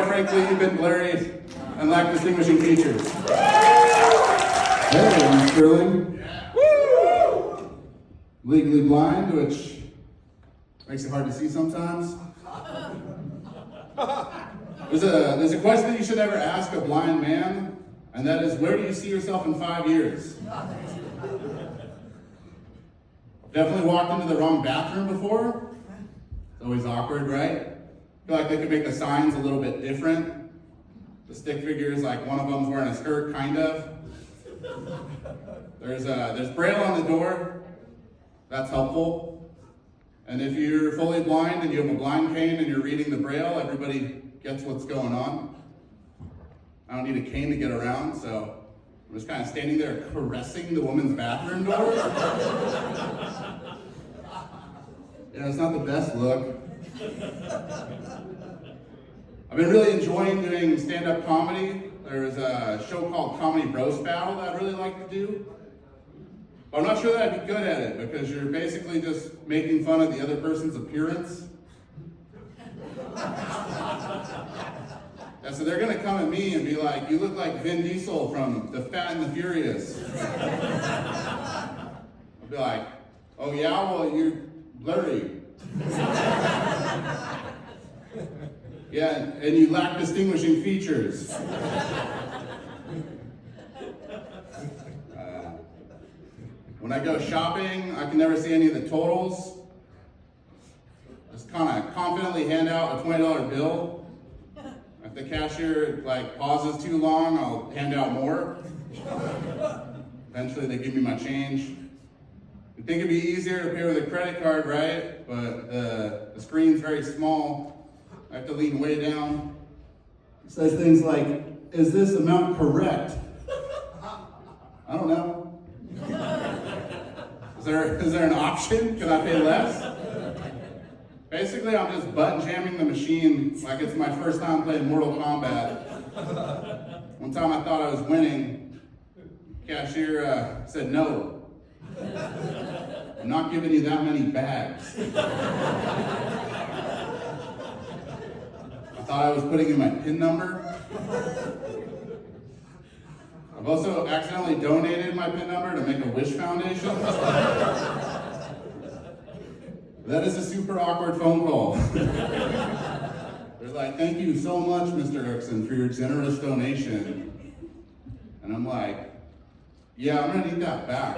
frankly, you've been blurry and lack distinguishing features. Hey, I'm Stirling. Woo! Legally blind, which makes it hard to see sometimes. There's a question you should never ask a blind man, and that is, where do you see yourself in 5 years? Definitely walked into the wrong bathroom before. It's always awkward, right? I feel like they could make the signs a little bit different. The stick figures, like one of them's wearing a skirt, kind of. There's braille on the door. That's helpful. And if you're fully blind and you have a blind cane and you're reading the braille, everybody gets what's going on. I don't need a cane to get around, so I'm just kind of standing there caressing the woman's bathroom door. It's not the best look. I've been really enjoying doing stand-up comedy. There's a show called Comedy Roast Battle that I really like to do. But I'm not sure that I'd be good at it because you're basically just making fun of the other person's appearance. And so they're gonna come at me and be like, "You look like Vin Diesel from The Fat and the Furious." I'll be like, "Oh yeah, well you're blurry." Yeah, and you lack distinguishing features. When I go shopping, I can never see any of the totals. Just kind of confidently hand out a $20 bill. If the cashier pauses too long, I'll hand out more. Eventually they give me my change. You'd think it'd be easier to pay with a credit card, right? But the screen's very small. I have to lean way down. It says things like, "Is this amount correct?" I don't know. Is there an option? Can I pay less? Basically, I'm just button jamming the machine like it's my first time playing Mortal Kombat. One time I thought I was winning. Cashier said, "No. I'm not giving you that many bags." I thought I was putting in my PIN number. I've also accidentally donated my PIN number to Make-A-Wish Foundation. That is a super awkward phone call. They're like, "Thank you so much, Mr. Eiriksson, for your generous donation." And I'm like, "Yeah, I'm gonna need that back."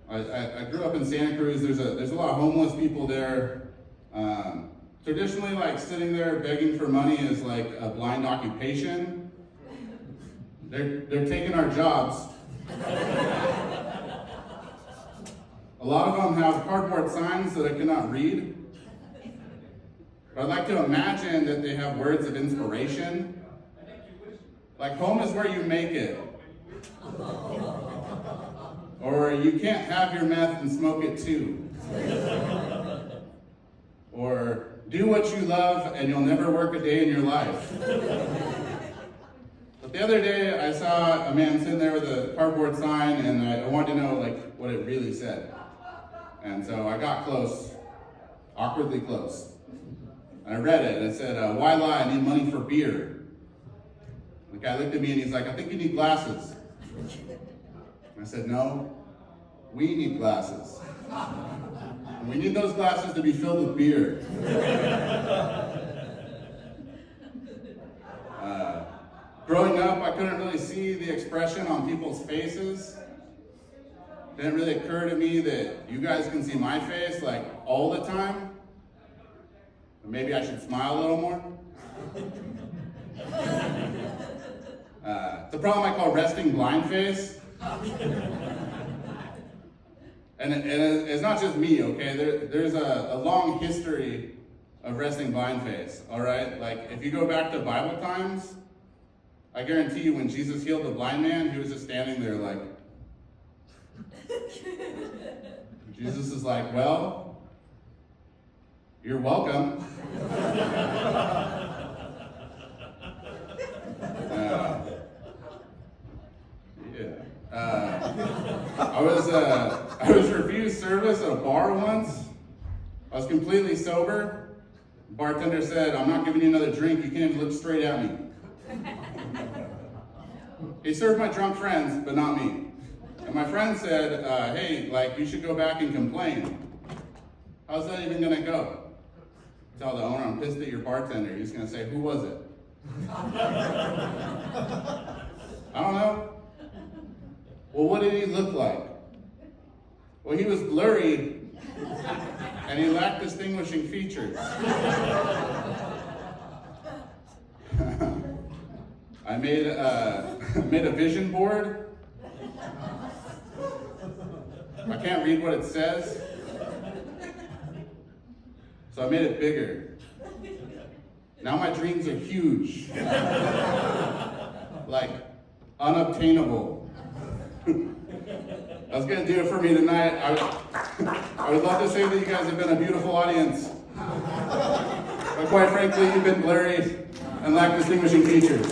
I grew up in Santa Cruz. There's a lot of homeless people there. Traditionally, sitting there begging for money is like a blind occupation. They're taking our jobs. A lot of them have cardboard signs that I cannot read. But I'd like to imagine that they have words of inspiration. Like, "Home is where you make it." Or, "You can't have your meth and smoke it too." Or, "Do what you love and you'll never work a day in your life." But the other day I saw a man sitting there with a cardboard sign and I wanted to know what it really said. And so I got close, awkwardly close. And I read it and it said, "Why lie? I need money for beer." The guy looked at me and he's like, "I think you need glasses." I said, "No, we need glasses. And we need those glasses to be filled with beer." Growing up, I couldn't really see the expression on people's faces. It didn't really occur to me that you guys can see my face all the time. Or maybe I should smile a little more. It's a problem I call resting blind face. And it's not just me, okay? There's a long history of resting blind face, all right? If you go back to Bible times, I guarantee you when Jesus healed the blind man, he was just standing there Jesus is like, "Well, you're welcome." I was refused service at a bar once. I was completely sober. The bartender said, "I'm not giving you another drink. You can't even look straight at me." He served my drunk friends, but not me. And my friend said, "Hey, like, you should go back and complain." How's that even gonna go? Tell the owner, "I'm pissed at your bartender." He's gonna say, "Who was it?" I don't know. Well, what did he look like? Well, he was blurry, and he lacked distinguishing features. I made a vision board. I can't read what it says, so I made it bigger. Now my dreams are huge, like unobtainable. That's gonna do it for me tonight. I would love to say that you guys have been a beautiful audience, but quite frankly, you've been blurry and lack distinguishing features.